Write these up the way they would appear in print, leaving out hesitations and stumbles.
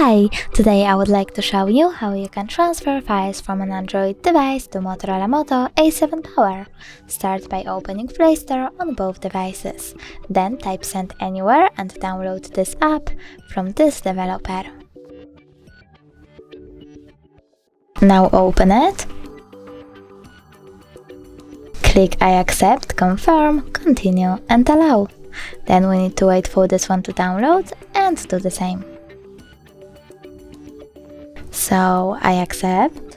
Hi! Today I would like to show you how you can transfer files from an Android device to Motorola Moto E7 Power. Start by opening Play Store on both devices. Then type Send Anywhere and download this app from this developer. Now open it. Click I accept, confirm, continue and allow. Then we need to wait for this one to download and do the same. So I accept,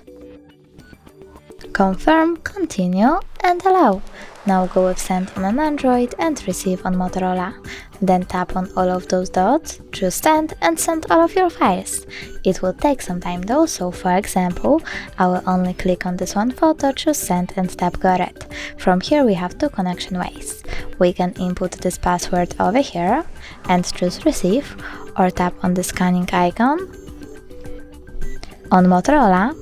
confirm, continue and allow. Now go with Send on an Android and Receive on Motorola. Then tap on all of those dots, choose Send and send all of your files. It will take some time though, so for example, I will only click on this one photo, choose Send and tap Got it. From here we have two connection ways. We can input this password over here and choose Receive, or tap on the scanning icon on Motorola,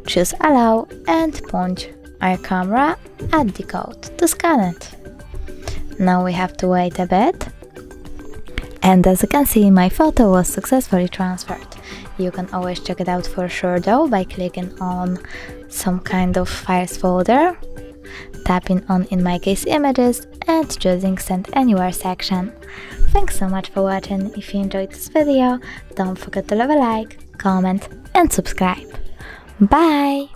choose Allow and point our camera at the code to scan it. Now we have to wait a bit, and as you can see, my photo was successfully transferred. You can always check it out for sure though by clicking on some kind of files folder, tapping on, in my case, images, and choosing Send Anywhere section. Thanks so much for watching. If you enjoyed this video, don't forget to leave a like, comment and subscribe. Bye!